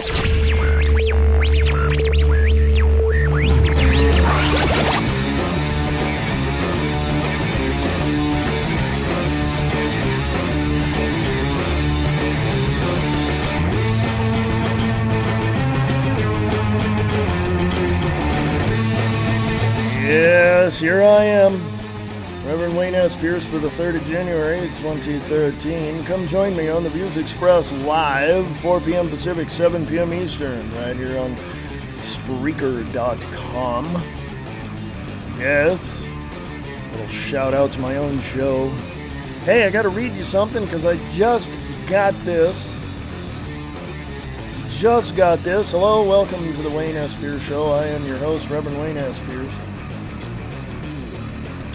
Yes, here I am, Reverend Wayne S. Pierce for the 3rd of January, 2013. Come join me on the Views Express live, 4 p.m. Pacific, 7 p.m. Eastern, right here on Spreaker.com. Yes, a little shout out to my own show. Hey, I got to read you something because I just got this. Hello, welcome to the Wayne S. Pierce Show. I am your host, Reverend Wayne S. Pierce.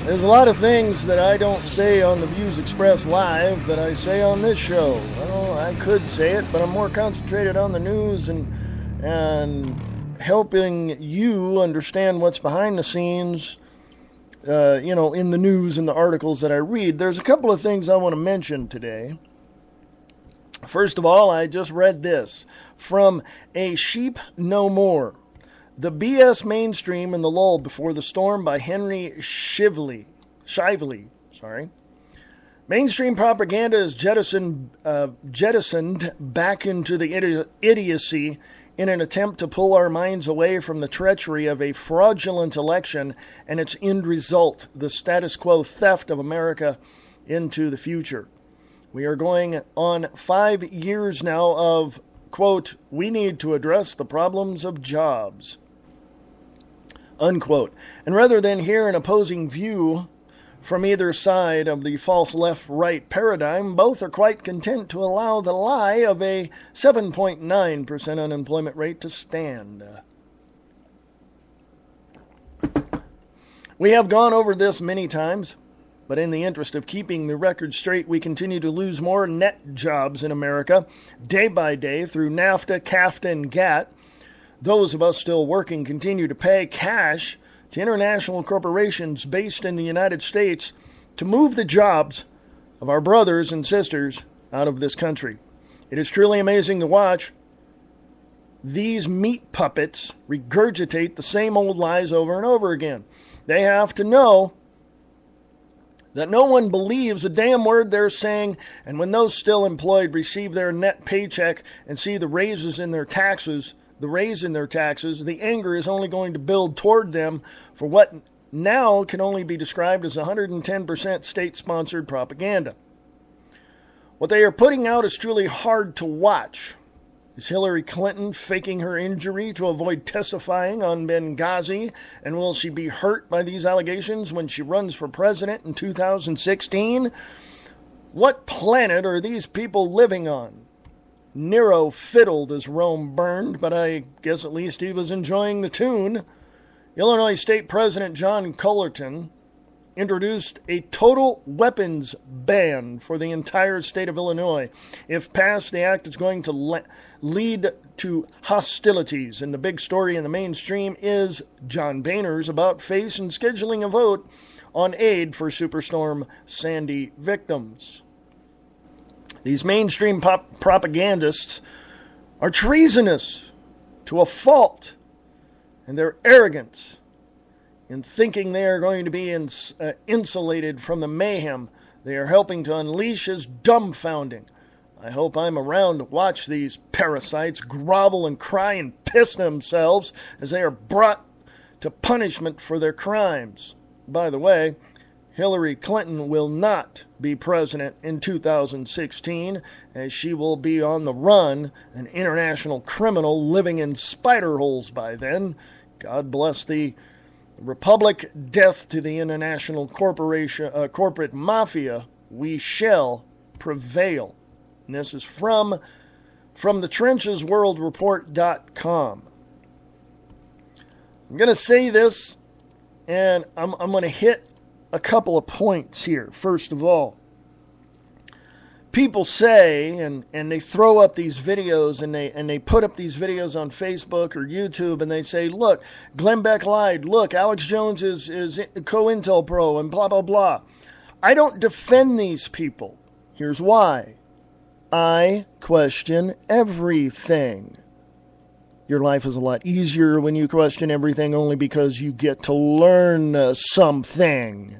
There's a lot of things that I don't say on the Views Express Live that I say on this show. Well, I could say it, but I'm more concentrated on the news and helping you understand what's behind the scenes, in the news and the articles that I read. There's a couple of things I want to mention today. First of all, I just read this from A Sheep No More. The BS Mainstream and the Lull Before the Storm by Henry Shively. Mainstream propaganda is jettisoned back into the idiocy in an attempt to pull our minds away from the treachery of a fraudulent election and its end result, the status quo theft of America into the future. We are going on 5 years now of, quote, we need to address the problems of jobs, unquote. And rather than hear an opposing view from either side of the false left-right paradigm, both are quite content to allow the lie of a 7.9% unemployment rate to stand. We have gone over this many times, but in the interest of keeping the record straight, we continue to lose more net jobs in America day by day through NAFTA, CAFTA, and GATT. Those of us still working continue to pay cash to international corporations based in the United States to move the jobs of our brothers and sisters out of this country. It is truly amazing to watch these meat puppets regurgitate the same old lies over and over again. They have to know that no one believes a damn word they're saying, and when those still employed receive their net paycheck and see the raise in their taxes, the anger is only going to build toward them for what now can only be described as 110% state-sponsored propaganda. What they are putting out is truly hard to watch. Is Hillary Clinton faking her injury to avoid testifying on Benghazi? And will she be hurt by these allegations when she runs for president in 2016? What planet are these people living on? Nero fiddled as Rome burned, but I guess at least he was enjoying the tune. Illinois State President John Cullerton introduced a total weapons ban for the entire state of Illinois. If passed, the act is going to lead to hostilities. And the big story in the mainstream is John Boehner's about face and scheduling a vote on aid for Superstorm Sandy victims. These mainstream propagandists are treasonous to a fault, and their arrogance in thinking they are going to be insulated from the mayhem they are helping to unleash is dumbfounding. I hope I'm around to watch these parasites grovel and cry and piss themselves as they are brought to punishment for their crimes. By the way, Hillary Clinton will not be president in 2016, as she will be on the run, an international criminal living in spider holes by then. God bless the Republic. Death to the international corporate mafia. We shall prevail. And this is from thetrenchesworldreport.com. I'm going to say this, and I'm going to hit a couple of points here. First of all, people say, and they throw up these videos, and they put up these videos on Facebook or YouTube, and they say, look, Glenn Beck lied. Look, Alex Jones is COINTELPRO, Pro, and blah, blah, blah. I don't defend these people. Here's why. I question everything. Your life is a lot easier when you question everything only because you get to learn something.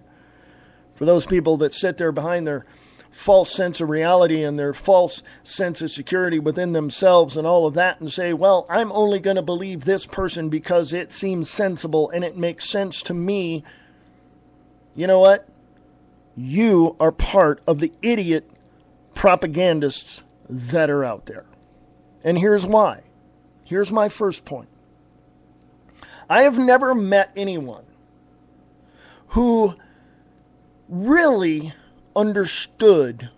For those people that sit there behind their false sense of reality and their false sense of security within themselves and all of that and say, well, I'm only going to believe this person because it seems sensible and it makes sense to me. You know what? You are part of the idiot propagandists that are out there. And here's why. Here's my first point. I have never met anyone who really understood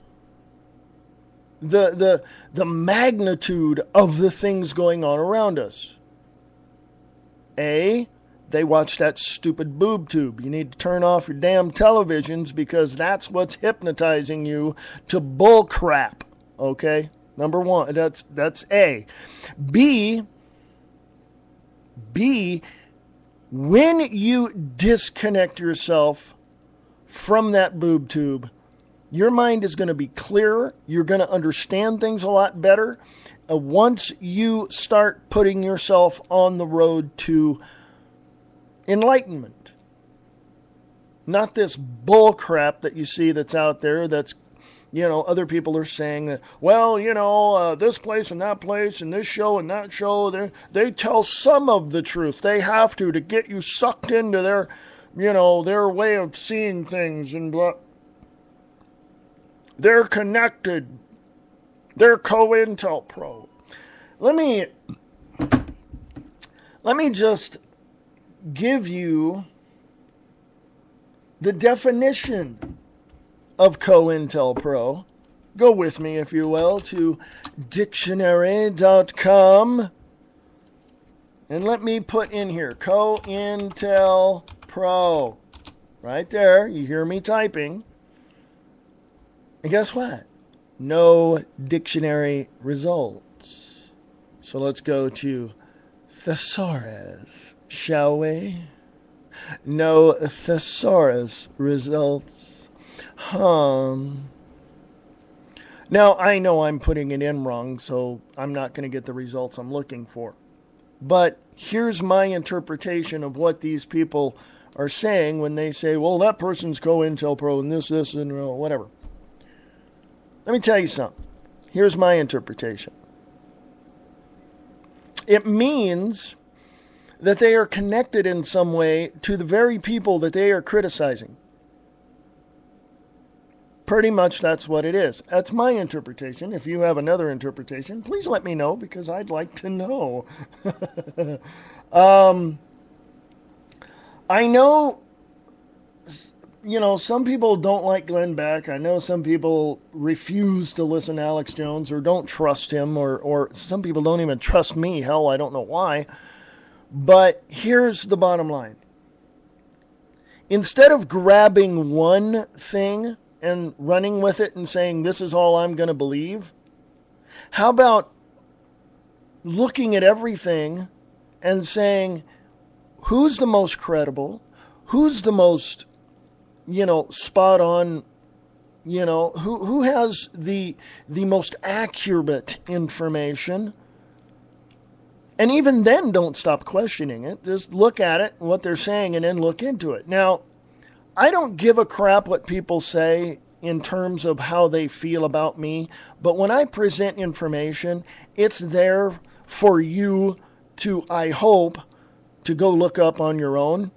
the magnitude of the things going on around us. They watch that stupid boob tube. You need to turn off your damn televisions because that's what's hypnotizing you to bull crap. Okay? Number one, that's A. B, when you disconnect yourself from that boob tube, your mind is going to be clearer. You're going to understand things a lot better once you start putting yourself on the road to enlightenment. Not this bull crap that you see that's out there that's, other people are saying that, well, this place and that place and this show and that show, they tell some of the truth. They have to get you sucked into their way of seeing things and blah. They're connected. They're COINTELPRO. Let me just give you the definition of COINTELPRO. Go with me, if you will, to dictionary.com. And let me put in here, COINTELPRO. Right there. You hear me typing. And guess what? No dictionary results. So let's go to thesaurus, shall we? No thesaurus results. Now, I know I'm putting it in wrong, so I'm not going to get the results I'm looking for. But here's my interpretation of what these people are saying when they say, well, that person's COINTELPRO and this, and whatever. Let me tell you something. Here's my interpretation. It means that they are connected in some way to the very people that they are criticizing. Pretty much that's what it is. That's my interpretation. If you have another interpretation, please let me know because I'd like to know. I know, some people don't like Glenn Beck. I know some people refuse to listen to Alex Jones or don't trust him, or some people don't even trust me. Hell, I don't know why. But here's the bottom line. Instead of grabbing one thing and running with it and saying, this is all I'm going to believe, how about looking at everything and saying, who's the most credible? Who's the most, spot on, who has the most accurate information? And even then, don't stop questioning it. Just look at it, what they're saying, and then look into it. Now, I don't give a crap what people say in terms of how they feel about me, but when I present information, it's there for you to, I hope, to go look up on your own.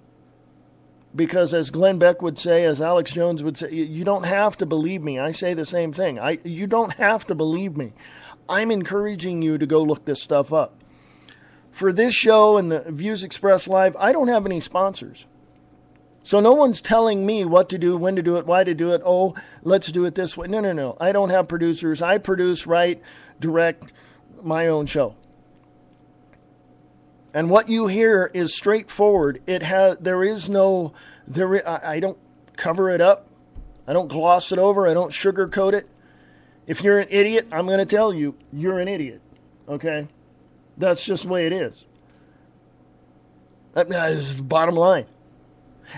Because as Glenn Beck would say, as Alex Jones would say, you don't have to believe me. I say the same thing. You don't have to believe me. I'm encouraging you to go look this stuff up. For this show and the Views Expressed Live, I don't have any sponsors. So no one's telling me what to do, when to do it, why to do it. Oh, let's do it this way. No. I don't have producers. I produce, write, direct my own show. And what you hear is straightforward. I don't cover it up. I don't gloss it over. I don't sugarcoat it. If you're an idiot, I'm going to tell you, you're an idiot. Okay? That's just the way it is. That is the bottom line.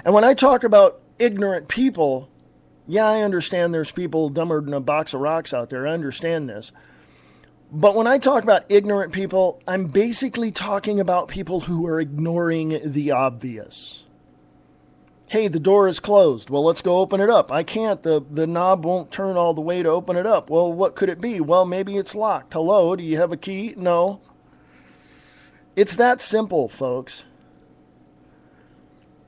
And when I talk about ignorant people, yeah, I understand there's people dumber than a box of rocks out there. I understand this. But when I talk about ignorant people, I'm basically talking about people who are ignoring the obvious. Hey, the door is closed. Well, let's go open it up. I can't. The knob won't turn all the way to open it up. Well, what could it be? Well, maybe it's locked. Hello, do you have a key? No. It's that simple, folks.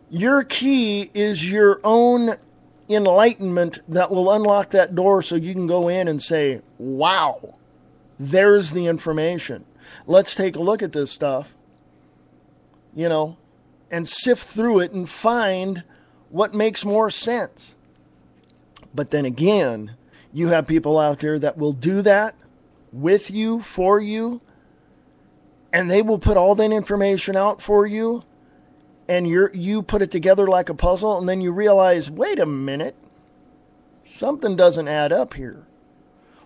Your key is your own enlightenment that will unlock that door so you can go in and say, wow, there's the information. Let's take a look at this stuff, and sift through it and find what makes more sense. But then again, you have people out there that will do that with you, for you, and they will put all that information out for you, and you put it together like a puzzle, and then you realize, wait a minute, something doesn't add up here.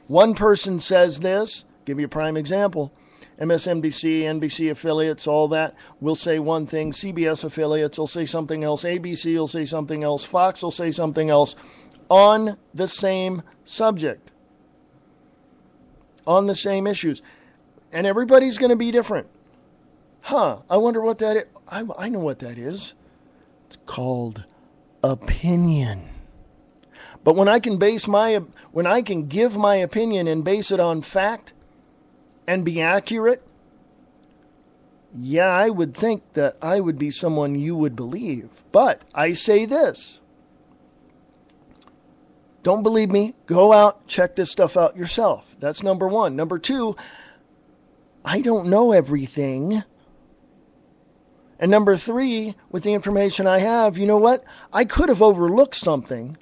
One person says this, give you a prime example, MSNBC, NBC affiliates, all that, will say one thing, CBS affiliates will say something else, ABC will say something else, Fox will say something else, on the same subject, on the same issues. And everybody's going to be different. I wonder what that is. I know what that is. It's called opinion. But when I can give my opinion and base it on fact and be accurate, yeah, I would think that I would be someone you would believe. But I say this. Don't believe me? Go out, check this stuff out yourself. That's number one. Number two, I don't know everything. And number three, with the information I have, you know what? I could have overlooked something,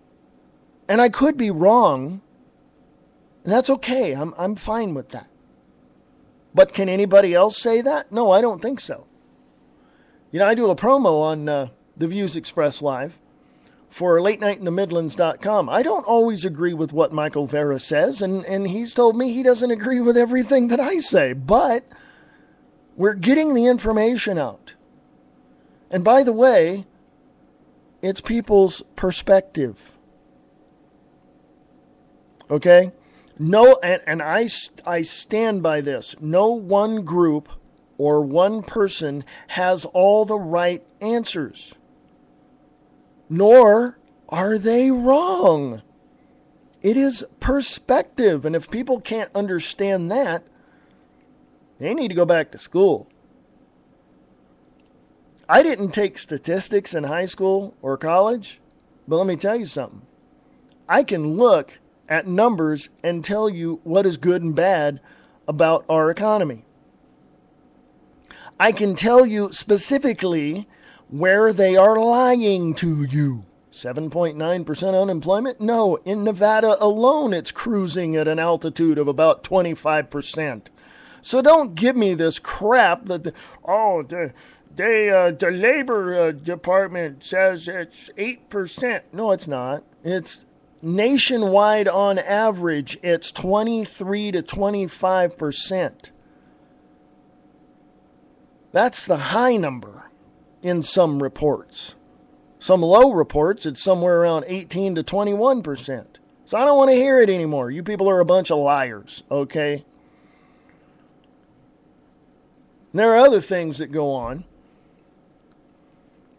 and I could be wrong, and that's okay. I'm fine with that. But can anybody else say that? No, I don't think so. I do a promo on the Views Express Live for LateNightInTheMidlands.com. I don't always agree with what Michael Vera says, and he's told me he doesn't agree with everything that I say, but we're getting the information out. And by the way, it's people's perspective. Okay? No, and I stand by this. No one group or one person has all the right answers. Nor are they wrong. It is perspective. And if people can't understand that, they need to go back to school. I didn't take statistics in high school or college, but let me tell you something. I can look at numbers and tell you what is good and bad about our economy. I can tell you specifically where they are lying to you. 7.9% unemployment? No, in Nevada alone, it's cruising at an altitude of about 25%. So don't give me this crap that, the Labor Department says it's 8%. No, it's not. It's nationwide on average, it's 23 to 25%. That's the high number in some reports. Some low reports, it's somewhere around 18 to 21%. So I don't want to hear it anymore. You people are a bunch of liars, okay? And there are other things that go on.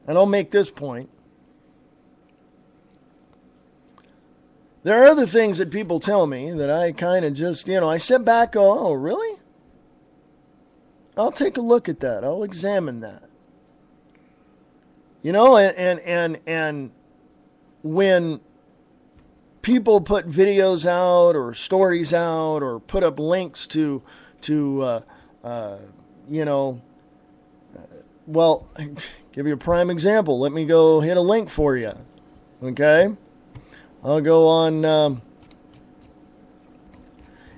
And I'll make this point. There are other things that people tell me that I kind of just, I sit back, go, oh, really? I'll take a look at that. I'll examine that. And when people put videos out or stories out or put up links to well, give you a prime example. Let me go hit a link for you. Okay? I'll go on,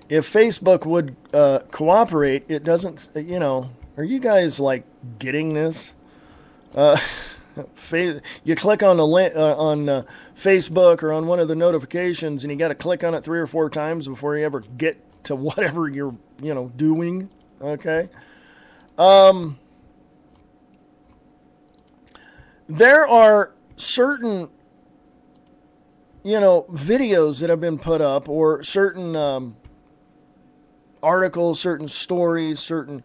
if Facebook would cooperate, it doesn't, are you guys like getting this? You click on the link on Facebook or on one of the notifications and you got to click on it 3 or 4 times before you ever get to whatever you're, doing. Okay. There are certain, videos that have been put up or certain articles, certain stories, certain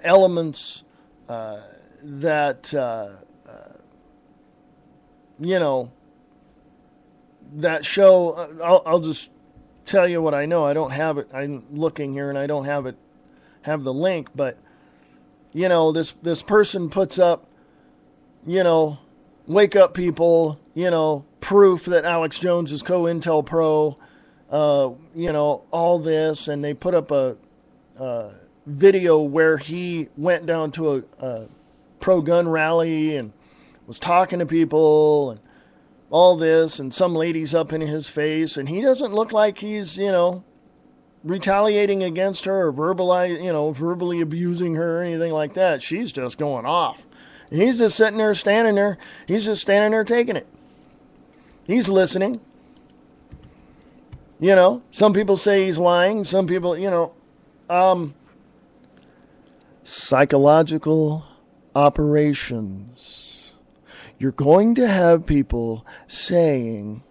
elements that, that show. I'll just tell you what I know. I don't have it. I'm looking here and I don't have the link, but, this person puts up, wake up people, proof that Alex Jones is COINTELPRO, all this, and they put up a video where he went down to a pro-gun rally and was talking to people and all this, and some lady's up in his face, and he doesn't look like he's, retaliating against her or verbally abusing her or anything like that. She's just going off. And he's just sitting there, standing there. He's just standing there taking it. He's listening. Some people say he's lying. Some people, psychological operations. You're going to have people saying,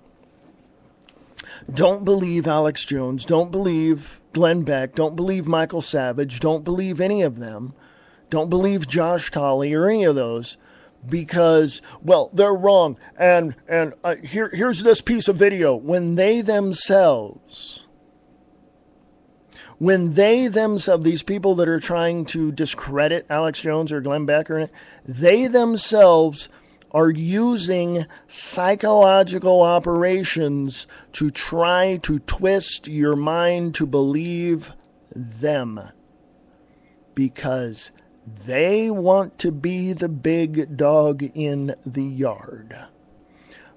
don't believe Alex Jones, don't believe Glenn Beck, don't believe Michael Savage, don't believe any of them, don't believe Josh Tolley or any of those, because, well, they're wrong. And here's this piece of video. When they themselves, these people that are trying to discredit Alex Jones or Glenn Beck, they themselves are using psychological operations to try to twist your mind to believe them, because they want to be the big dog in the yard.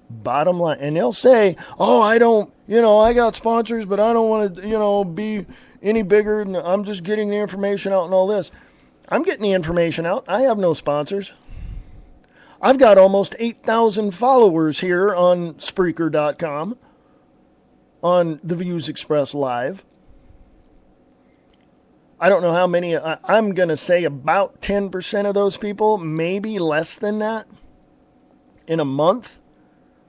Bottom line. And they'll say, oh, I don't, I got sponsors, but I don't want to, be any bigger. I'm just getting the information out and all this. I'm getting the information out. I have no sponsors. I've got almost 8,000 followers here on Spreaker.com, on the Views Express Live. I don't know how many. I'm going to say about 10% of those people, maybe less than that, in a month,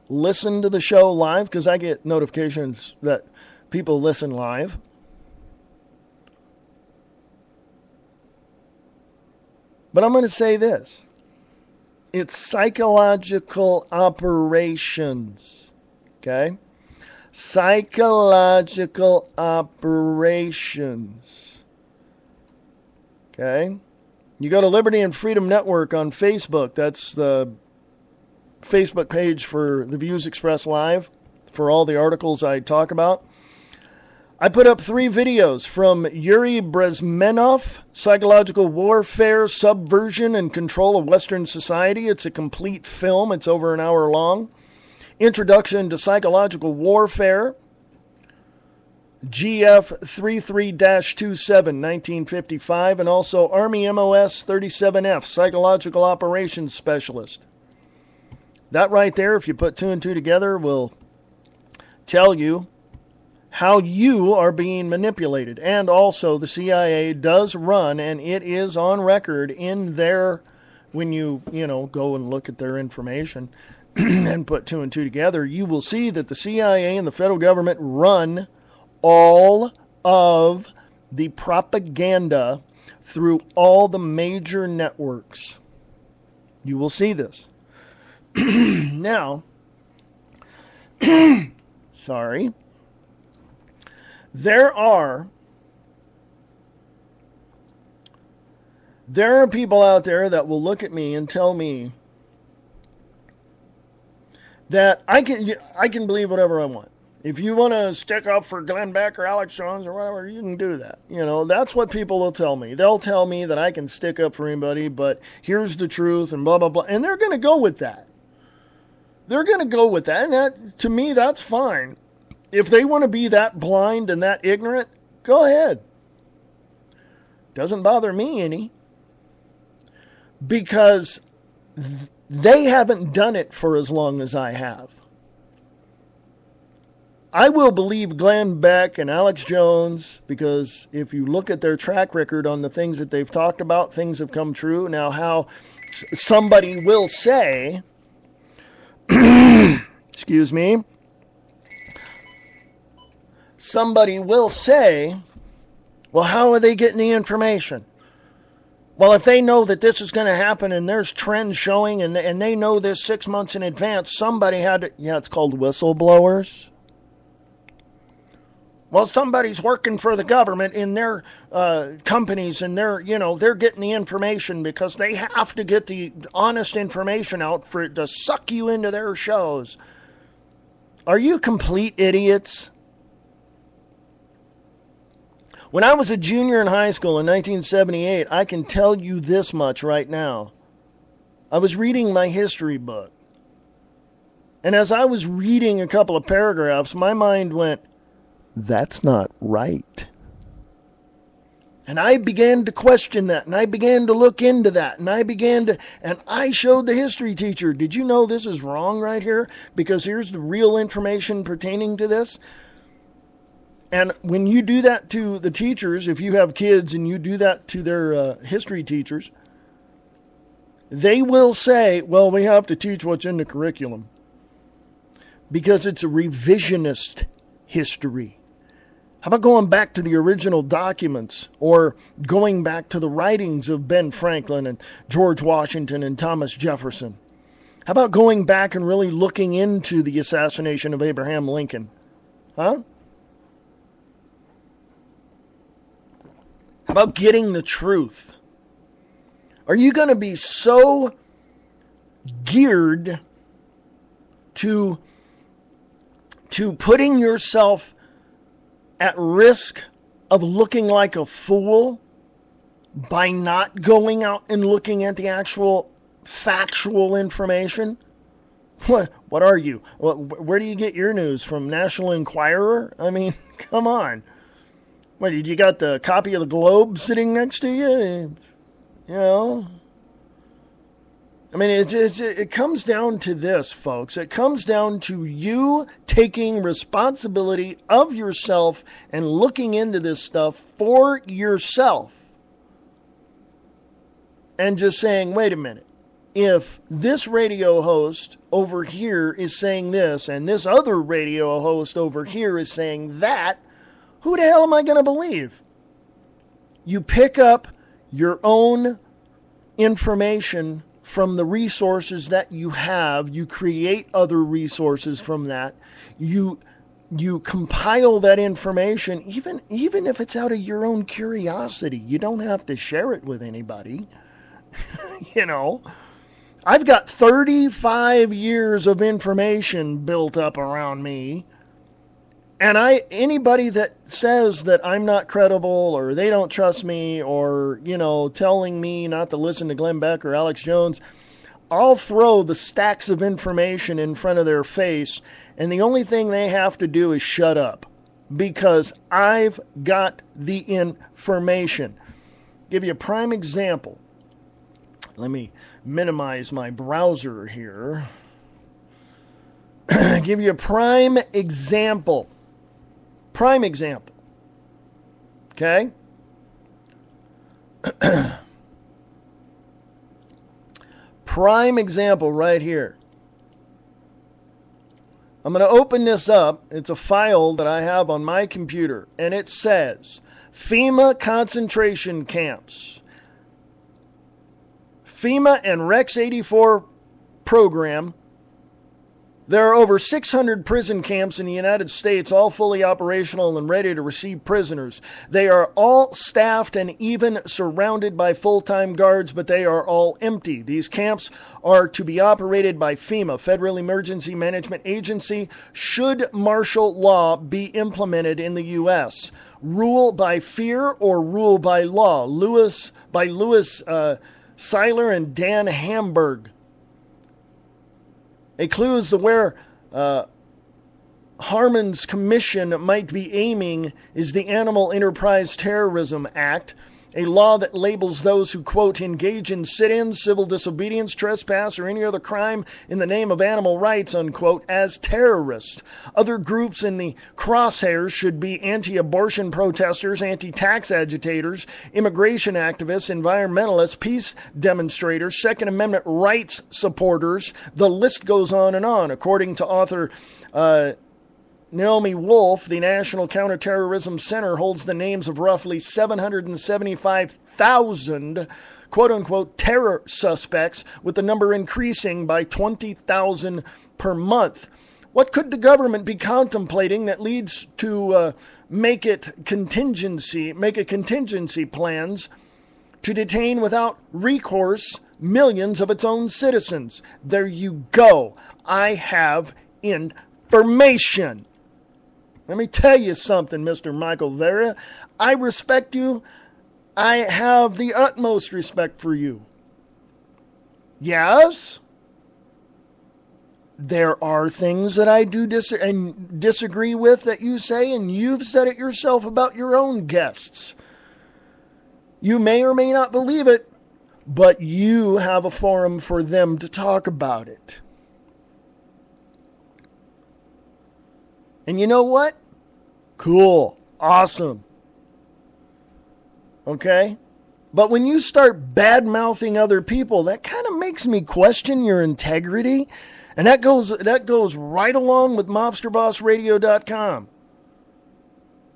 listen to the show live, because I get notifications that people listen live. But I'm going to say this. It's psychological operations, okay? Psychological operations, okay? You go to Liberty and Freedom Network on Facebook. That's the Facebook page for the Views Express Live for all the articles I talk about. I put up 3 videos from Yuri Bezmenov, Psychological Warfare, Subversion, and Control of Western Society. It's a complete film. It's over an hour long. Introduction to Psychological Warfare, GF 33-27, 1955, and also Army MOS 37F, Psychological Operations Specialist. That right there, if you put 2 and 2 together, will tell you how you are being manipulated. And also the CIA does run, and it is on record in their, when you go and look at their information and put 2 and 2 together, you will see that the CIA and the federal government run all of the propaganda through all the major networks. You will see this. Now, sorry. There are people out there that will look at me and tell me that I can believe whatever I want. If you want to stick up for Glenn Beck or Alex Jones or whatever, you can do that. That's what people will tell me. They'll tell me that I can stick up for anybody, but here's the truth and blah, blah, blah. And they're going to go with that. And that, to me, that's fine. If they want to be that blind and that ignorant, go ahead. Doesn't bother me any. Because they haven't done it for as long as I have. I will believe Glenn Beck and Alex Jones, because if you look at their track record on the things that they've talked about, things have come true. Now, how somebody will say, excuse me, somebody will say, Well, how are they getting the information? Well, if they know that this is going to happen and there's trends showing and they know this 6 months in advance, somebody had to, it's called whistleblowers. Well, somebody's working for the government in their companies and they're getting the information because they have to get the honest information out for it to suck you into their shows. Are you complete idiots? When I was a junior in high school in 1978, I can tell you this much right now. I was reading my history book. And as I was reading a couple of paragraphs, my mind went, that's not right. And I began to question that, and I began to look into that, and I showed the history teacher, did you know this is wrong right here? Because here's the real information pertaining to this. And when you do that to the teachers, if you have kids and you do that to their history teachers, they will say, well, we have to teach what's in the curriculum. Because it's a revisionist history. How about going back to the original documents or going back to the writings of Ben Franklin and George Washington and Thomas Jefferson? How about going back and really looking into the assassination of Abraham Lincoln? Huh? How about getting the truth? Are you going to be so geared to putting yourself at risk of looking like a fool by not going out and looking at the actual factual information? What are you? Where do you get your news from? National Enquirer? I mean, come on. What, you got the copy of the Globe sitting next to you? You know? I mean, it comes down to this, folks. It comes down to you taking responsibility of yourself and looking into this stuff for yourself. And just saying, wait a minute. If this radio host over here is saying this and this other radio host over here is saying that, who the hell am I going to believe? You pick up your own information from the resources that you have. You create other resources from that. You compile that information, even if it's out of your own curiosity. You don't have to share it with anybody. You know, I've got 35 years of information built up around me. And anybody that says that I'm not credible or they don't trust me or, telling me not to listen to Glenn Beck or Alex Jones, I'll throw the stacks of information in front of their face. And the only thing they have to do is shut up because I've got the information. Give you a prime example. Let me minimize my browser here. Give you a prime example. Prime example. Okay? Prime example right here. I'm going to open this up. It's a file that I have on my computer. And it says, FEMA concentration camps. FEMA and Rex 84 program. There are over 600 prison camps in the United States, all fully operational and ready to receive prisoners. They are all staffed and even surrounded by full-time guards, but they are all empty. These camps are to be operated by FEMA, Federal Emergency Management Agency, should martial law be implemented in the U.S. Rule by fear or rule by law. Louis Seiler and Dan Hamburg. A clue as to where Harmon's commission might be aiming is the Animal Enterprise Terrorism Act, a law that labels those who, quote, engage in sit-ins, civil disobedience, trespass, or any other crime in the name of animal rights, unquote, as terrorists. Other groups in the crosshairs should be anti-abortion protesters, anti-tax agitators, immigration activists, environmentalists, peace demonstrators, Second Amendment rights supporters. The list goes on and on, according to author Naomi Wolf, the National Counterterrorism Center, holds the names of roughly 775,000 quote-unquote terror suspects, with the number increasing by 20,000 per month. What could the government be contemplating that leads to make a contingency plans to detain without recourse millions of its own citizens? There you go. I have information. Let me tell you something, Mr. Michael Vera. I respect you. I have the utmost respect for you. Yes, there are things that I do disagree with that you say, and you've said it yourself about your own guests. You may or may not believe it, but you have a forum for them to talk about it. And you know what? Cool. Awesome. Okay? But when you start bad-mouthing other people, that kind of makes me question your integrity. And that goes right along with mobsterbossradio.com.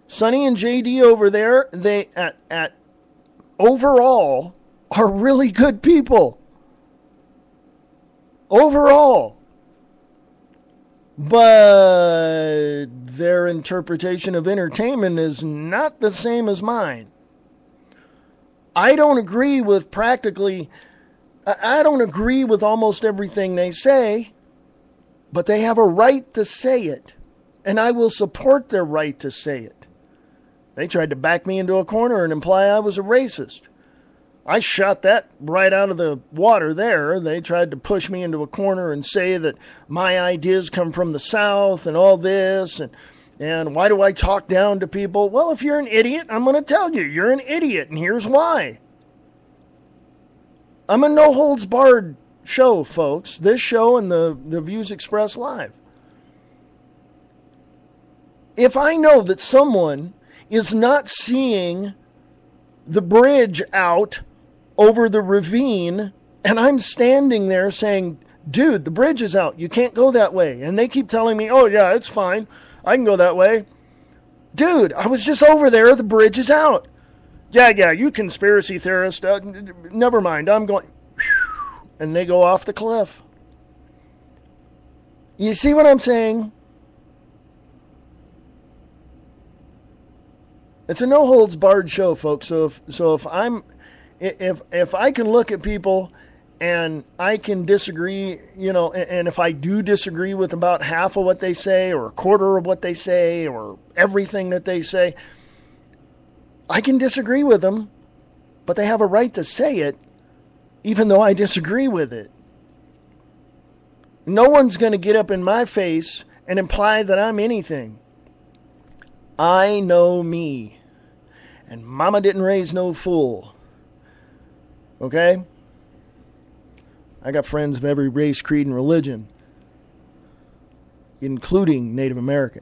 Sonny and JD over there, they at overall are really good people. Overall. But their interpretation of entertainment is not the same as mine. I don't agree with almost everything they say, but they have a right to say it, and I will support their right to say it. They tried to back me into a corner and imply I was a racist. I shot that right out of the water there. They tried to push me into a corner and say that my ideas come from the South and all this, and why do I talk down to people? Well, if you're an idiot, I'm going to tell you, you're an idiot, and here's why. I'm a no-holds-barred show, folks. This show and the Views Expressed Live. If I know that someone is not seeing the bridge out over the ravine, and I'm standing there saying, dude, the bridge is out. You can't go that way. And they keep telling me, oh, yeah, it's fine. I can go that way. Dude, I was just over there. The bridge is out. Yeah, you conspiracy theorist. Never mind. I'm going. And they go off the cliff. You see what I'm saying? It's a no-holds-barred show, folks. So if I can look at people and I can disagree, and if I do disagree with about half of what they say or a quarter of what they say or everything that they say, I can disagree with them, but they have a right to say it even though I disagree with it. No one's going to get up in my face and imply that I'm anything. I know me. And mama didn't raise no fool. Okay? I got friends of every race, creed, and religion, including Native American.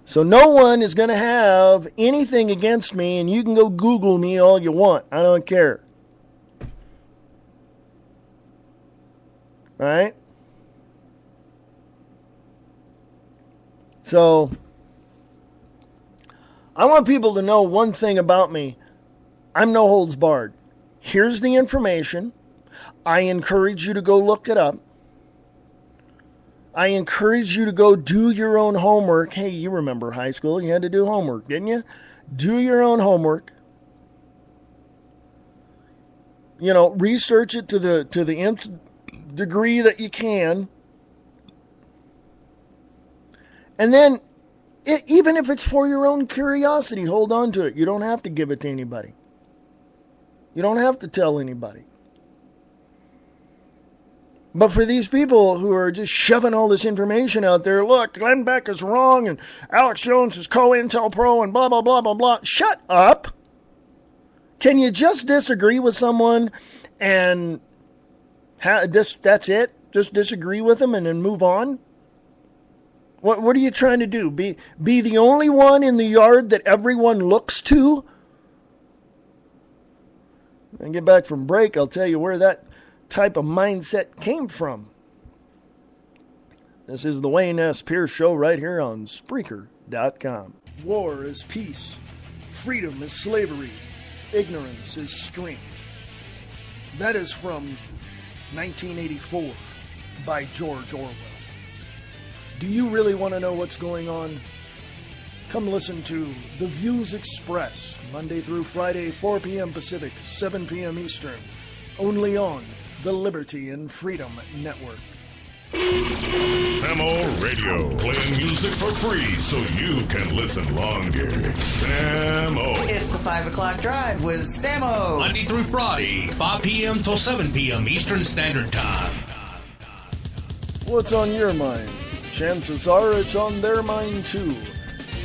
So no one is going to have anything against me, and you can go Google me all you want. I don't care. All right? So I want people to know one thing about me. I'm no holds barred. Here's the information. I encourage you to go look it up. I encourage you to go do your own homework. Hey, you remember high school. You had to do homework, didn't you? Do your own homework. Research it to the nth degree that you can. And then, even if it's for your own curiosity, hold on to it. You don't have to give it to anybody. You don't have to tell anybody. But for these people who are just shoving all this information out there, look, Glenn Beck is wrong, and Alex Jones is COINTELPRO, and blah, blah, blah, blah, blah. Shut up. Can you just disagree with someone and that's it? Just disagree with them and then move on? What are you trying to do? Be the only one in the yard that everyone looks to? When I get back from break, I'll tell you where that type of mindset came from. This is the Wayne S. Pierce Show right here on Spreaker.com. War is peace. Freedom is slavery. Ignorance is strength. That is from 1984 by George Orwell. Do you really want to know what's going on? Come listen to The Views Express, Monday through Friday, 4 p.m. Pacific, 7 p.m. Eastern, only on the Liberty and Freedom Network. Samo Radio, playing music for free so you can listen longer. Samo. It's the 5 o'clock drive with Samo. Monday through Friday, 5 p.m. till 7 p.m. Eastern Standard Time. What's on your mind? Chances are it's on their mind too.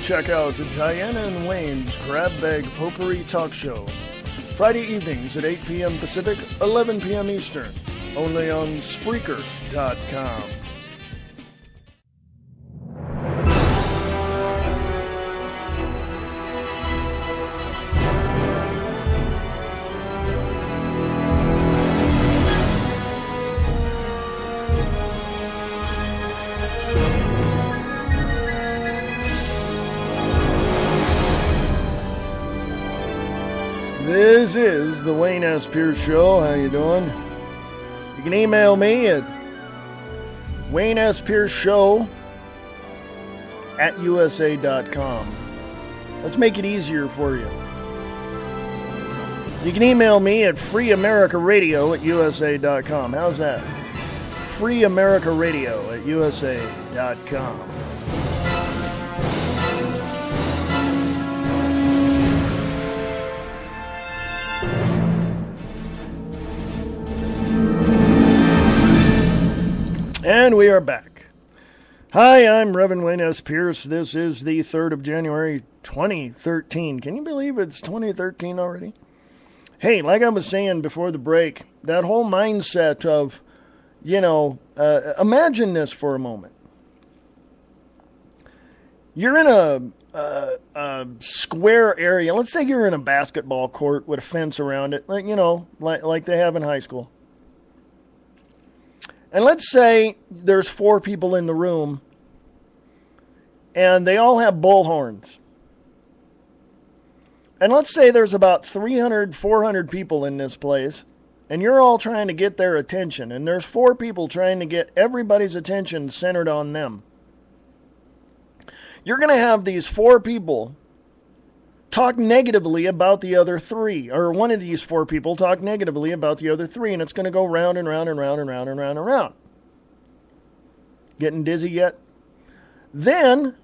Check out Diana and Wayne's Grab Bag Potpourri Talk Show. Friday evenings at 8 p.m. Pacific, 11 p.m. Eastern. Only on Spreaker.com. This is the Wayne S. Pierce Show. How you doing? You can email me at WayneSPierceShow@USA.com. Let's make it easier for you. You can email me at FreeAmericaRadio@USA.com. How's that? FreeAmericaRadio@USA.com. And we are back. Hi, I'm Reverend Wayne S. Pierce. This is the 3rd of January, 2013. Can you believe it's 2013 already? Hey, like I was saying before the break, that whole mindset of, imagine this for a moment. You're in a square area. Let's say you're in a basketball court with a fence around it, like they have in high school. And let's say there's 4 people in the room, and they all have bullhorns. And let's say there's about 300, 400 people in this place, and you're all trying to get their attention, and there's 4 people trying to get everybody's attention centered on them. You're going to have these 4 people talk negatively about the other 3, or one of these 4 people talk negatively about the other 3, and it's going to go round and round and round and round and round and round. Getting dizzy yet? Then,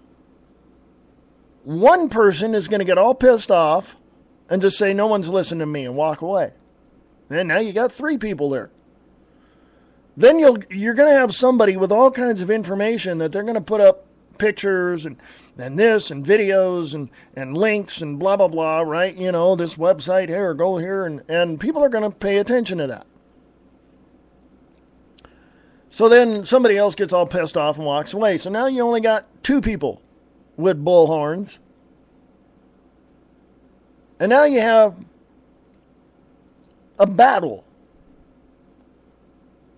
one person is going to get all pissed off and just say, no one's listening to me, and walk away. And now you got 3 people there. Then you're going to have somebody with all kinds of information that they're going to put up pictures and this and videos and links and blah, blah, blah, right? This website here, go here, and people are going to pay attention to that. So then somebody else gets all pissed off and walks away. So now you only got 2 people with bullhorns. And now you have a battle.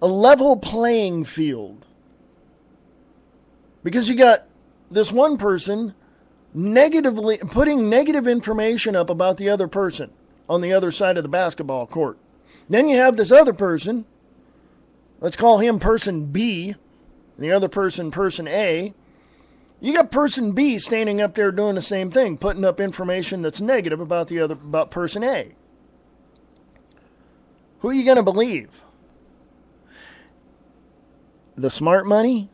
A level playing field. Because you got this one person negatively putting negative information up about the other person on the other side of the basketball court. Then you have this other person, let's call him person B, and the other person A. You got person B standing up there doing the same thing, putting up information that's negative about person A. Who are you going to believe? The smart money?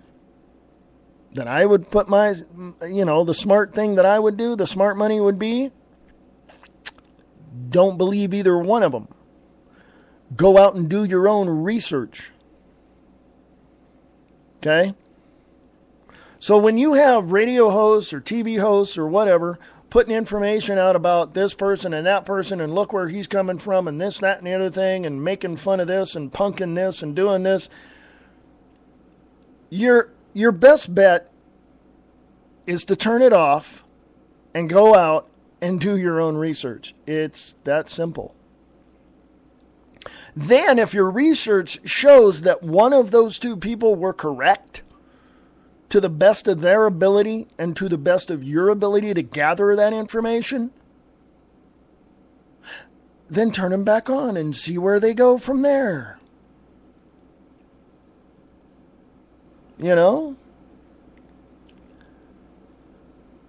That I would put the smart thing that I would do, the smart money would be, don't believe either one of them. Go out and do your own research. Okay? So when you have radio hosts or TV hosts or whatever putting information out about this person and that person and look where he's coming from and this, that, and the other thing and making fun of this and punking this and doing this, your best bet is to turn it off and go out and do your own research. It's that simple. Then if your research shows that one of those 2 people were correct, to the best of their ability and to the best of your ability to gather that information, then turn them back on and see where they go from there. You know?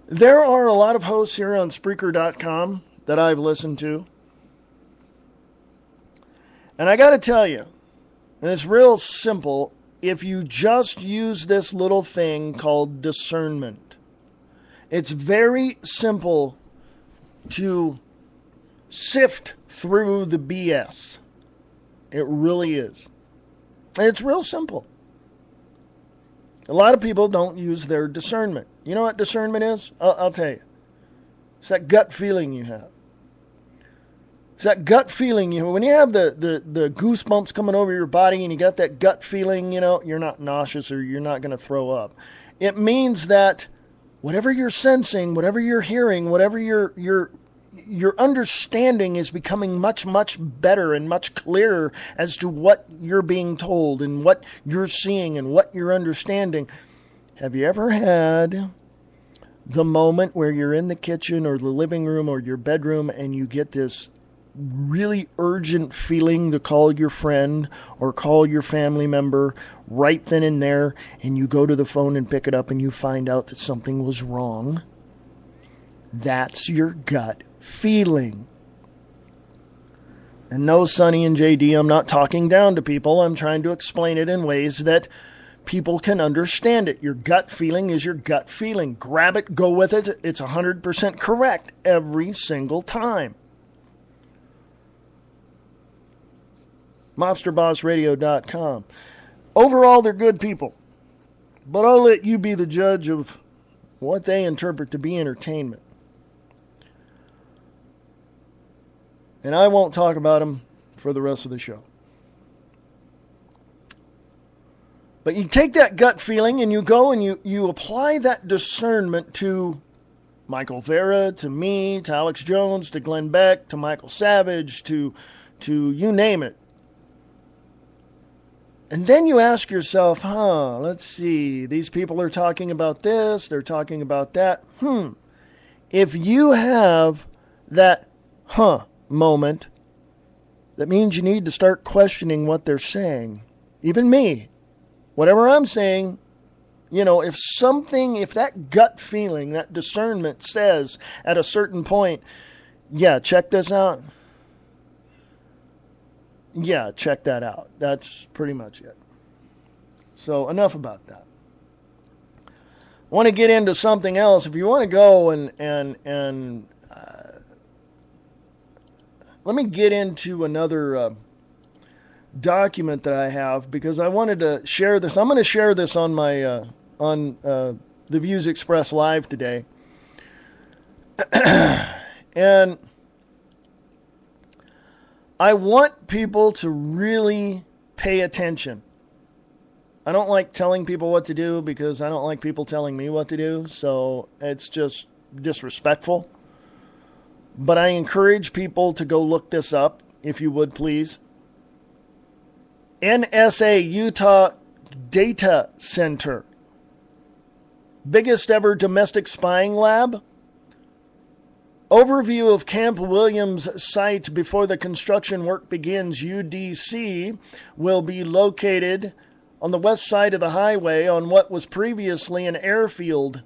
There are a lot of hosts here on Spreaker.com that I've listened to. And I got to tell you, and it's real simple, if you just use this little thing called discernment. It's very simple to sift through the BS. It really is. It's real simple. A lot of people don't use their discernment. You know what discernment is? I'll tell you. It's that gut feeling you have. It's that gut feeling when you have the goosebumps coming over your body and you got that gut feeling, you're not nauseous or you're not going to throw up. It means that whatever you're sensing, whatever you're hearing, whatever your understanding is becoming much, much better and much clearer as to what you're being told and what you're seeing and what you're understanding. Have you ever had the moment where you're in the kitchen or the living room or your bedroom and you get this really urgent feeling to call your friend or call your family member right then and there, and you go to the phone and pick it up and you find out that something was wrong? That's your gut feeling. And no, Sonny and JD, I'm not talking down to people. I'm trying to explain it in ways that people can understand it. Your gut feeling is your gut feeling. Grab it, go with it. It's 100% correct every single time. MobsterBossRadio.com. Overall, they're good people. But I'll let you be the judge of what they interpret to be entertainment. And I won't talk about them for the rest of the show. But you take that gut feeling and you go and you apply that discernment to Michael Vera, to me, to Alex Jones, to Glenn Beck, to Michael Savage, to you name it. And then you ask yourself, let's see, these people are talking about this, they're talking about that. If you have that moment, that means you need to start questioning what they're saying. Even me, whatever I'm saying, if that gut feeling, that discernment says at a certain point, yeah, check this out. Yeah, check that out. That's pretty much it. So enough about that. I want to get into something else. If you want to go and let me get into another document that I have, because I wanted to share this. I'm going to share this on my the Views Express Live today, and I want people to really pay attention. I don't like telling people what to do because I don't like people telling me what to do, so it's just disrespectful. But I encourage people to go look this up, if you would please. NSA Utah Data Center. Biggest ever domestic spying lab. Overview of Camp Williams site before the construction work begins. UDC will be located on the west side of the highway on what was previously an airfield.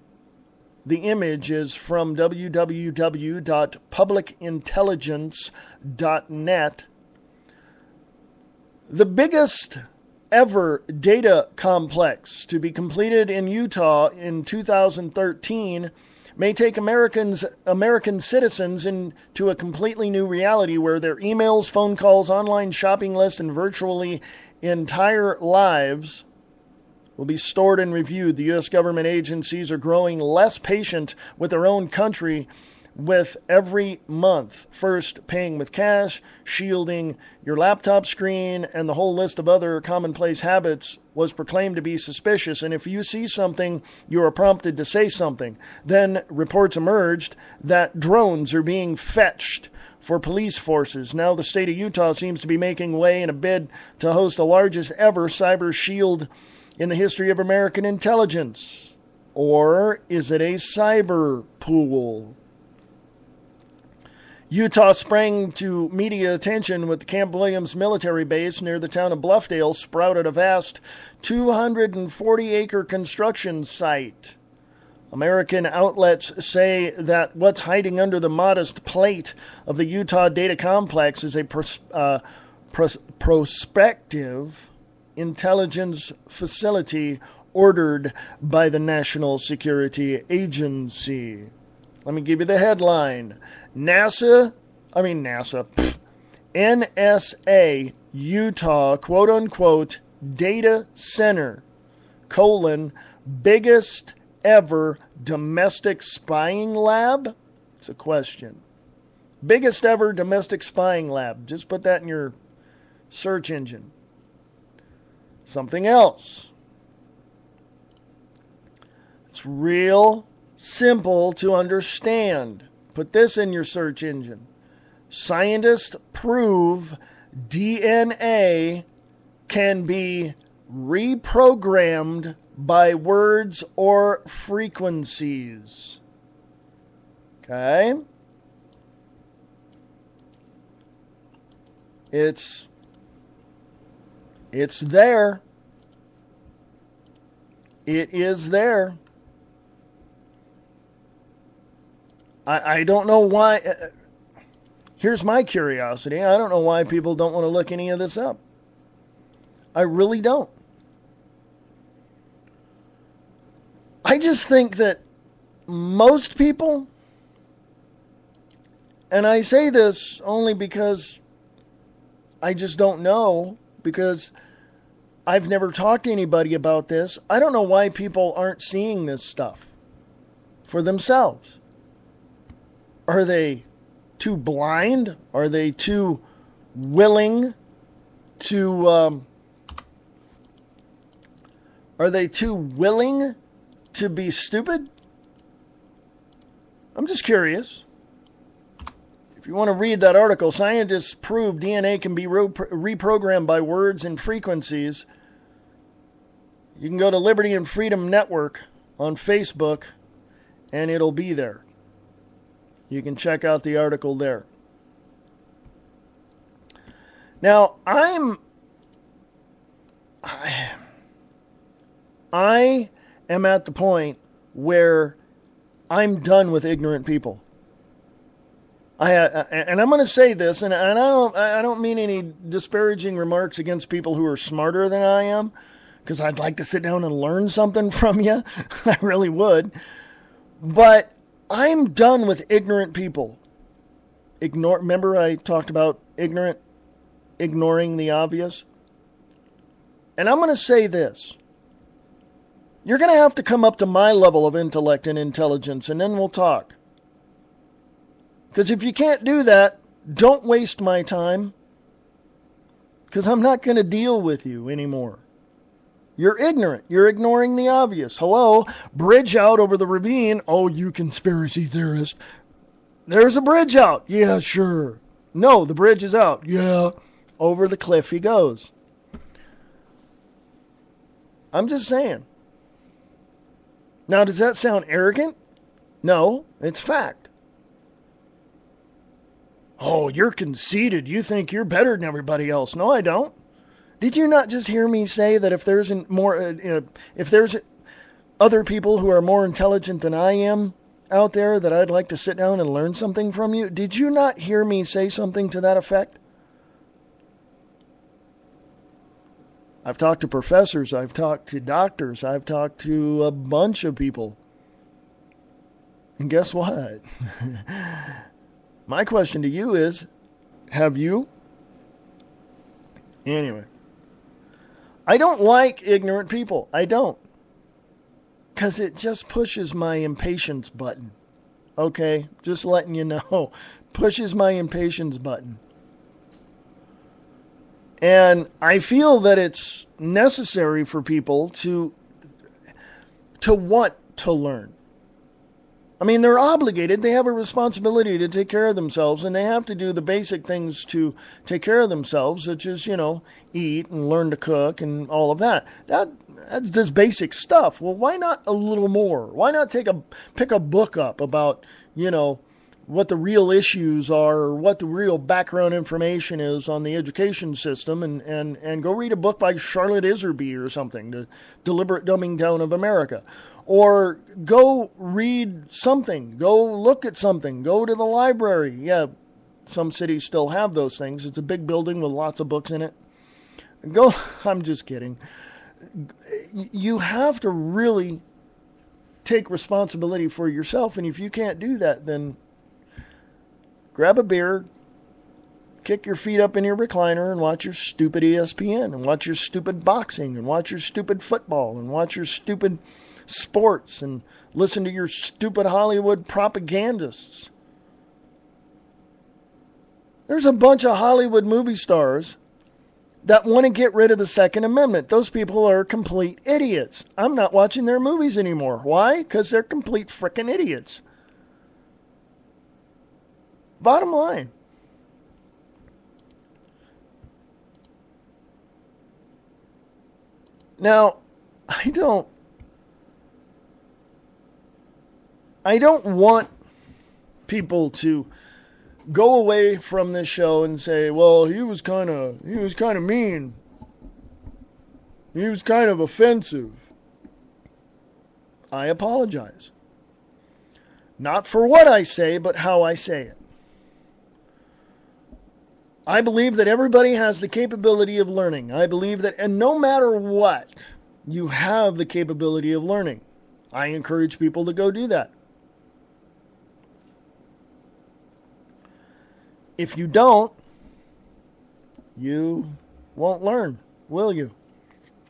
The image is from www.publicintelligence.net. The biggest ever data complex to be completed in Utah in 2013 may take American citizens into a completely new reality where their emails, phone calls, online shopping list, and virtually entire lives will be stored and reviewed. The U.S. government agencies are growing less patient with their own country with every month. First, paying with cash, shielding your laptop screen, and the whole list of other commonplace habits was proclaimed to be suspicious. And if you see something, you are prompted to say something. Then reports emerged that drones are being fetched for police forces. Now the state of Utah seems to be making way in a bid to host the largest ever cyber shield in the history of American intelligence? Or is it a cyber pool? Utah sprang to media attention with the Camp Williams military base near the town of Bluffdale sprouted a vast 240-acre construction site. American outlets say that what's hiding under the modest plate of the Utah data complex is a prospective intelligence facility ordered by the National Security Agency. Let me give you the headline. NSA, Utah, quote-unquote, data center, biggest ever domestic spying lab? It's a question. Biggest ever domestic spying lab. Just put that in your search engine. Something else. It's real simple to understand. Put this in your search engine. Scientists prove DNA can be reprogrammed by words or frequencies. Okay? It's there. It is there. I don't know why. Here's my curiosity. I don't know why people don't want to look any of this up. I really don't. I just think that most people, and I say this only because I just don't know, because I've never talked to anybody about this. I don't know why people aren't seeing this stuff for themselves. Are they too blind? Are they too willing to... are they too willing to be stupid? I'm just curious. If you want to read that article, scientists prove DNA can be reprogrammed by words and frequencies. You can go to Liberty and Freedom Network on Facebook, and it'll be there. You can check out the article there. Now, I am at the point where I'm done with ignorant people. And I'm going to say this, and I don't mean any disparaging remarks against people who are smarter than I am, because I'd like to sit down and learn something from you. I really would. But I'm done with ignorant people. Remember I talked about ignoring the obvious? And I'm going to say this. You're going to have to come up to my level of intellect and intelligence, and then we'll talk. Because if you can't do that, don't waste my time. Because I'm not going to deal with you anymore. You're ignorant. You're ignoring the obvious. Hello? Bridge out over the ravine. Oh, you conspiracy theorist. There's a bridge out. Yeah, sure. No, the bridge is out. Yeah. Over the cliff he goes. I'm just saying. Now, does that sound arrogant? No, it's fact. Oh, you're conceited. You think you're better than everybody else. No, I don't. Did you not just hear me say that if there's if there's other people who are more intelligent than I am out there, that I'd like to sit down and learn something from you? Did you not hear me say something to that effect? I've talked to professors, I've talked to doctors, I've talked to a bunch of people. And guess what? My question to you is, have you? Anyway. I don't like ignorant people. I don't. Because it just pushes my impatience button. Okay? Just letting you know. Pushes my impatience button. And I feel that it's necessary for people to want to learn. I mean, they're obligated. They have a responsibility to take care of themselves, and they have to do the basic things to take care of themselves, such as, eat and learn to cook and all of that. that's just basic stuff. Well, why not a little more? Why not pick a book up about, what the real issues are, or what the real background information is on the education system, and go read a book by Charlotte Iserby or something, The Deliberate Dumbing Down of America. Or go read something, go look at something, go to the library. Yeah, some cities still have those things. It's a big building with lots of books in it. I'm just kidding. You have to really take responsibility for yourself, and if you can't do that, then grab a beer, kick your feet up in your recliner, and watch your stupid ESPN, and watch your stupid boxing, and watch your stupid football, and watch your stupid sports, and listen to your stupid Hollywood propagandists. There's a bunch of Hollywood movie stars that want to get rid of the Second Amendment. Those people are complete idiots. I'm not watching their movies anymore. Why? Because they're complete frickin' idiots. Bottom line. Now, I don't want people to go away from this show and say, well, he was kind of mean. He was kind of offensive. I apologize. Not for what I say, but how I say it. I believe that everybody has the capability of learning. I believe that, and no matter what, you have the capability of learning. I encourage people to go do that. If you don't, you won't learn, will you?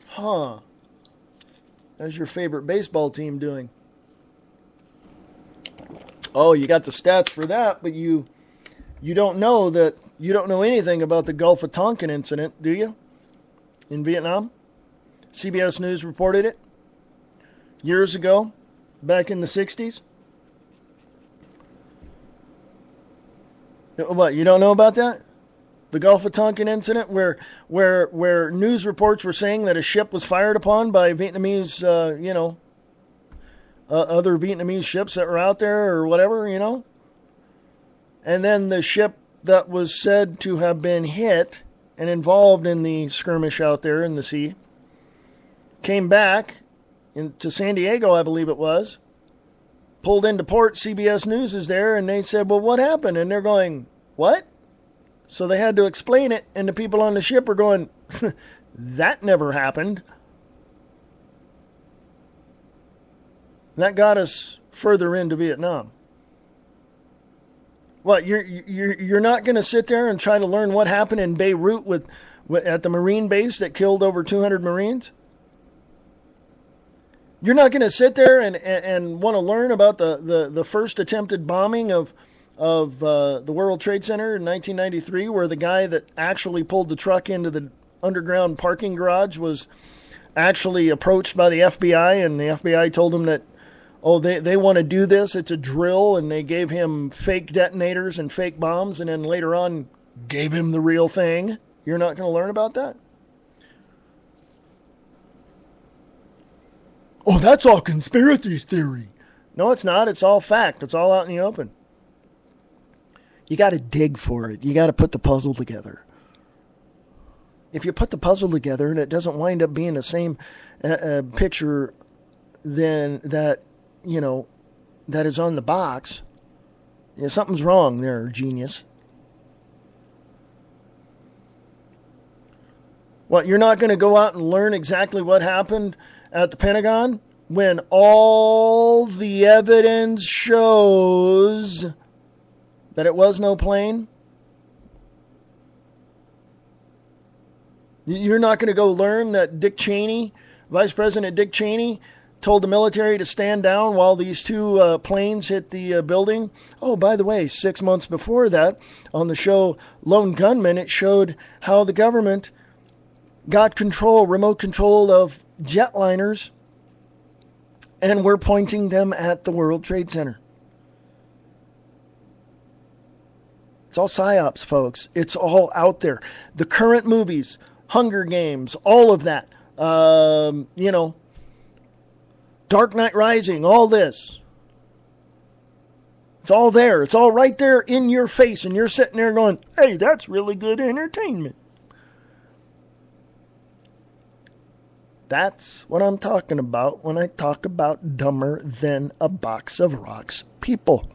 How's your favorite baseball team doing? Oh, you got the stats for that, but you don't know that. You don't know anything about the Gulf of Tonkin incident, do you? In Vietnam? CBS News reported it years ago, back in the 60s. What, you don't know about that? The Gulf of Tonkin incident where news reports were saying that a ship was fired upon by Vietnamese, other Vietnamese ships that were out there or whatever, And then the ship that was said to have been hit and involved in the skirmish out there in the sea came back to San Diego, I believe it was, pulled into port. CBS News is there, and they said, well, what happened? And they're going, what? So they had to explain it, and the people on the ship are going, that never happened. That got us further into Vietnam. What, you're not going to sit there and try to learn what happened in Beirut at the Marine base that killed over 200 Marines? You're not going to sit there and want to learn about the first attempted bombing of the World Trade Center in 1993, where the guy that actually pulled the truck into the underground parking garage was actually approached by the FBI, and the FBI told him that, they want to do this, it's a drill, and they gave him fake detonators and fake bombs, and then later on gave him the real thing. You're not going to learn about that? Oh, that's all conspiracy theory. No, it's not. It's all fact. It's all out in the open. You got to dig for it. You got to put the puzzle together. If you put the puzzle together and it doesn't wind up being the same picture then that is on the box, something's wrong there, genius. What, you're not going to go out and learn exactly what happened at the Pentagon when all the evidence shows that it was no plane? You're not going to go learn that Dick Cheney, Vice President Dick Cheney, told the military to stand down while these two planes hit the building? Oh, by the way, 6 months before that, on the show Lone Gunman, it showed how the government got remote control of jetliners, and were pointing them at the World Trade Center. It's all psyops, folks. It's all out there. The current movies, Hunger Games, all of that, You know, Dark Knight Rising, all this. It's all there. It's all right there in your face, and you're sitting there going, hey, that's really good entertainment. That's what I'm talking about when I talk about dumber than a box of rocks people.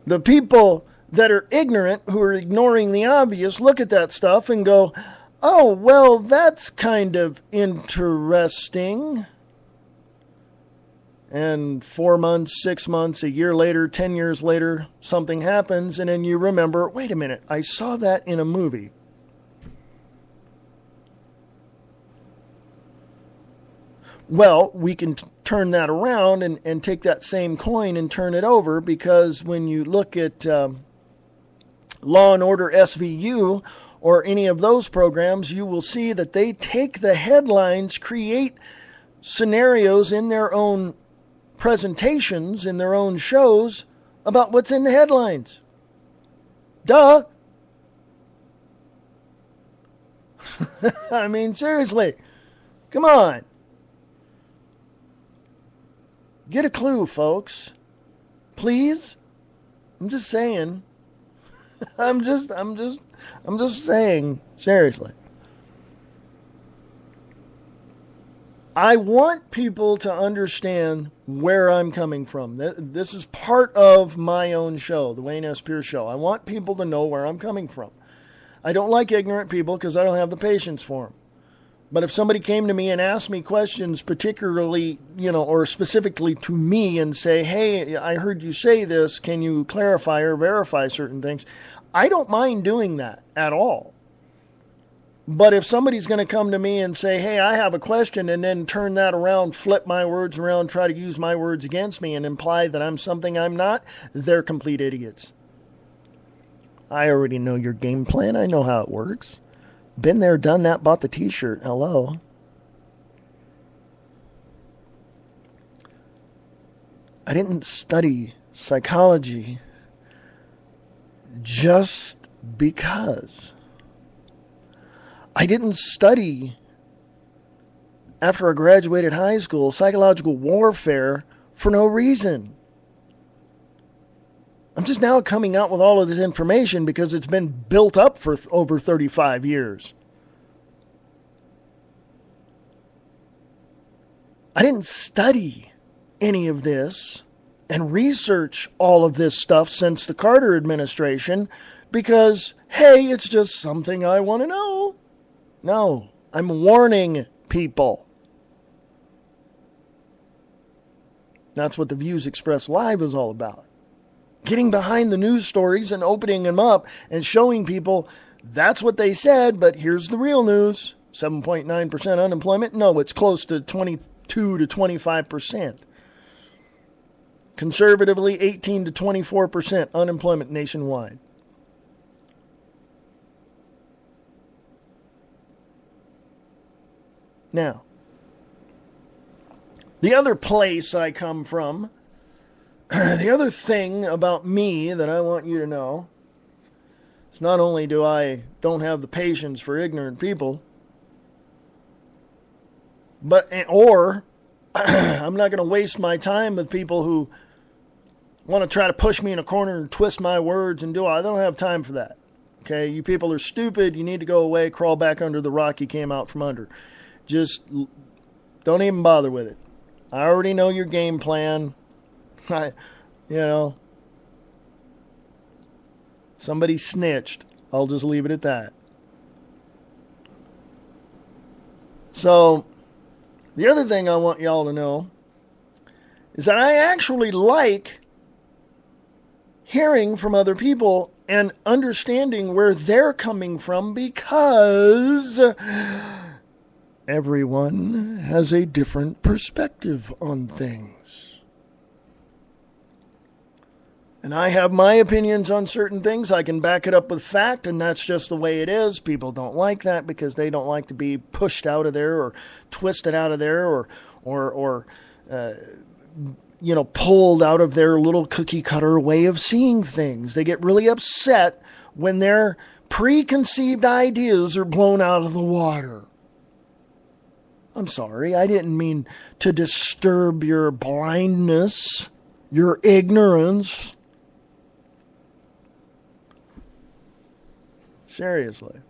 The people that are ignorant, who are ignoring the obvious, look at that stuff and go, oh, well, that's kind of interesting. And 4 months, 6 months, a year later, 10 years later, something happens, and then you remember, wait a minute, I saw that in a movie. Well, we can turn that around and take that same coin and turn it over, because when you look at Law and Order SVU or any of those programs, you will see that they take the headlines, create scenarios in their own presentations, in their own shows, about what's in the headlines. Duh. I mean, seriously. Come on. Get a clue, folks. Please? I'm just saying. I'm just saying, seriously. I want people to understand where I'm coming from. This is part of my own show, the Wayne S. Pierce Show. I want people to know where I'm coming from. I don't like ignorant people because I don't have the patience for them. But if somebody came to me and asked me questions particularly, or specifically to me and say, hey, I heard you say this, can you clarify or verify certain things? I don't mind doing that at all. But if somebody's going to come to me and say, hey, I have a question, and then turn that around, flip my words around, try to use my words against me and imply that I'm something I'm not, they're complete idiots. I already know your game plan. I know how it works. Been there, done that, bought the t-shirt. Hello. I didn't study psychology just because. I didn't study, after I graduated high school, psychological warfare for no reason. I'm just now coming out with all of this information because it's been built up for over 35 years. I didn't study any of this and research all of this stuff since the Carter administration because, hey, it's just something I want to know. No, I'm warning people. That's what the Views Express Live is all about. Getting behind the news stories and opening them up and showing people that's what they said, but here's the real news. 7.9% unemployment? No, it's close to 22 to 25%. Conservatively, 18 to 24% unemployment nationwide. Now, the other place I come from, the other thing about me that I want you to know is not only do I don't have the patience for ignorant people, or I'm not going to waste my time with people who want to try to push me in a corner and twist my words and I don't have time for that. Okay, you people are stupid. You need to go away, crawl back under the rock you came out from under. Just don't even bother with it. I already know your game plan. Somebody snitched. I'll just leave it at that. So, the other thing I want y'all to know is that I actually like hearing from other people and understanding where they're coming from because everyone has a different perspective on things. And I have my opinions on certain things. I can back it up with fact, and that's just the way it is. People don't like that because they don't like to be pushed out of there or twisted out of there or pulled out of their little cookie cutter way of seeing things. They get really upset when they're preconceived ideas are blown out of the water. I'm sorry, I didn't mean to disturb your blindness, your ignorance. Seriously.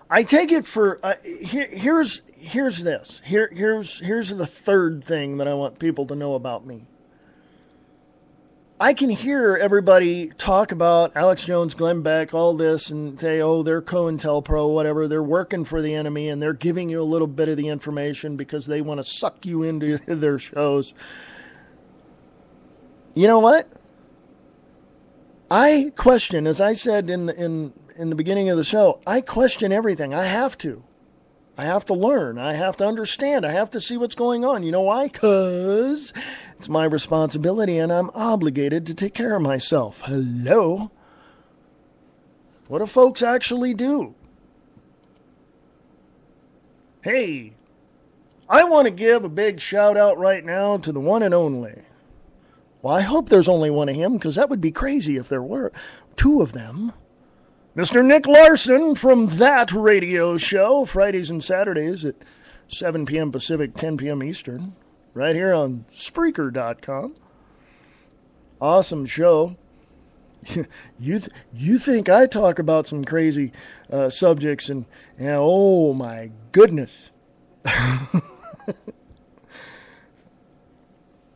I take it for here's this. Here's the third thing that I want people to know about me. I can hear everybody talk about Alex Jones, Glenn Beck, all this, and say, oh, they're COINTELPRO, whatever. They're working for the enemy, and they're giving you a little bit of the information because they want to suck you into their shows. You know what? I question, as I said in the beginning of the show, I question everything. I have to. I have to learn. I have to understand. I have to see what's going on. You know why? Because it's my responsibility and I'm obligated to take care of myself. Hello? What do folks actually do? Hey, I want to give a big shout out right now to the one and only. Well, I hope there's only one of him, because that would be crazy if there were two of them. Mr. Nick Larson from That Radio Show, Fridays and Saturdays at 7 p.m. Pacific, 10 p.m. Eastern, right here on Spreaker.com. Awesome show. You think I talk about some crazy subjects, and oh my goodness.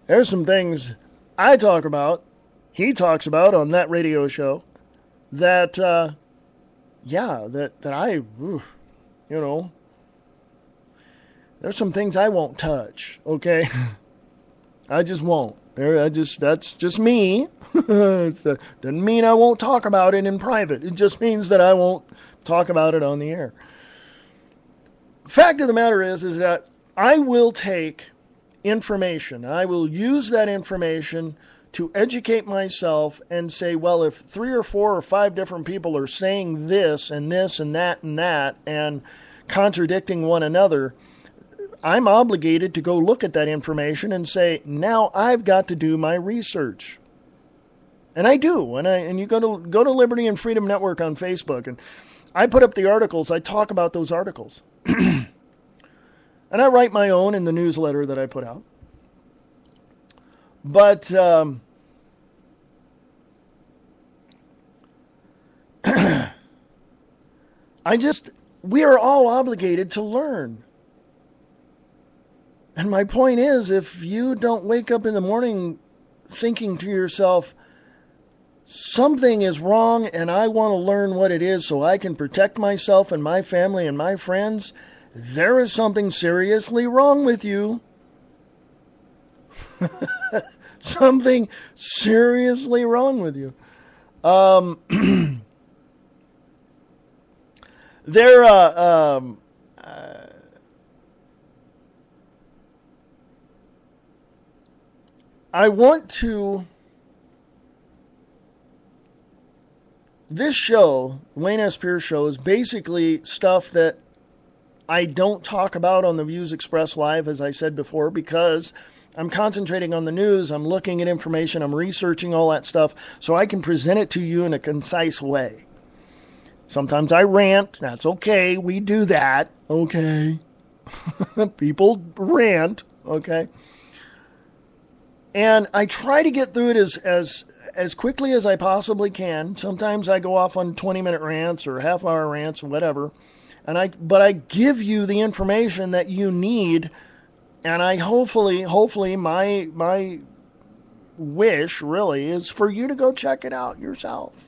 There's some things I talk about, he talks about on That Radio Show, that there's some things I won't touch, okay? I just won't. That's just me. Doesn't mean I won't talk about it in private. It just means that I won't talk about it on the air. Fact of the matter is that I will take information. I will use that information to educate myself and say, well, if 3 or 4 or 5 different people are saying this and this and that and contradicting one another, I'm obligated to go look at that information and say, now I've got to do my research. And I do. And you go to Liberty and Freedom Network on Facebook, and I put up the articles. I talk about those articles. And I write my own in the newsletter that I put out. But we are all obligated to learn. And my point is, if you don't wake up in the morning thinking to yourself, something is wrong and I want to learn what it is so I can protect myself and my family and my friends, there is something seriously wrong with you. Something seriously wrong with you. I want to... This show, Wayne S. Pierce Show, is basically stuff that I don't talk about on the Views Express Live, as I said before, because I'm concentrating on the news, I'm looking at information, I'm researching all that stuff, so I can present it to you in a concise way. Sometimes I rant, that's okay, we do that, okay. People rant, okay. And I try to get through it as quickly as I possibly can. Sometimes I go off on 20-minute rants or half-hour rants or whatever. But I give you the information that you need, and I hopefully my wish really is for you to go check it out yourself.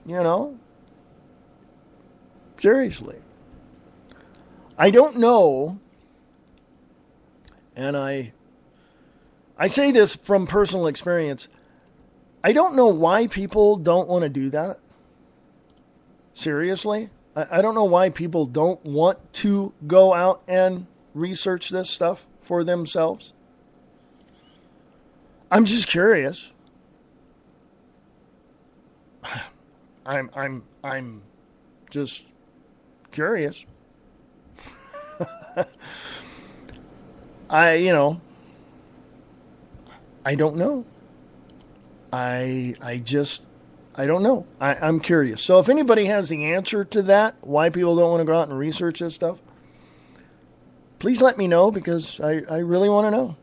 You know? Seriously. I don't know, and I say this from personal experience. I don't know why people don't want to do that. Seriously. I don't know why people don't want to go out and research this stuff for themselves. I'm just curious. I'm just curious. I don't know. I just I don't know. I'm curious. So if anybody has the answer to that, why people don't want to go out and research this stuff, please let me know, because I really want to know.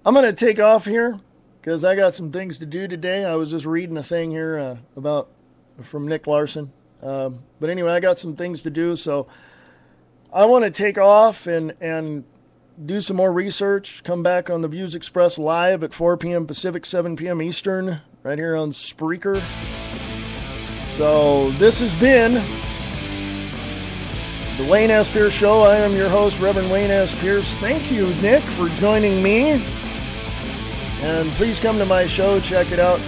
I'm going to take off here because I got some things to do today. I was just reading a thing here from Nick Larson. But anyway, I got some things to do, so I want to take off and do some more research. Come back on the Views Express live at 4 p.m. Pacific, 7 p.m. Eastern, right here on Spreaker. So this has been the Wayne S. Pierce Show. I am your host, Reverend Wayne S. Pierce. Thank you, Nick, for joining me. And please come to my show. Check it out.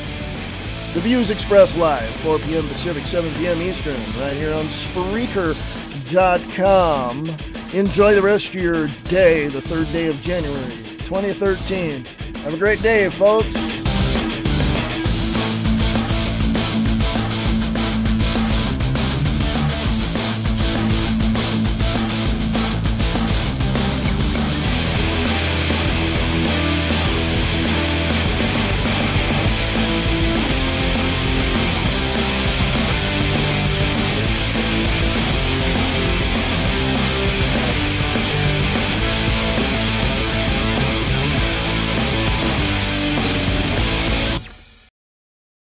The Views Express live, 4 p.m. Pacific, 7 p.m. Eastern, right here on Spreaker.com. Enjoy the rest of your day, the 3rd day of January, 2013. Have a great day, folks.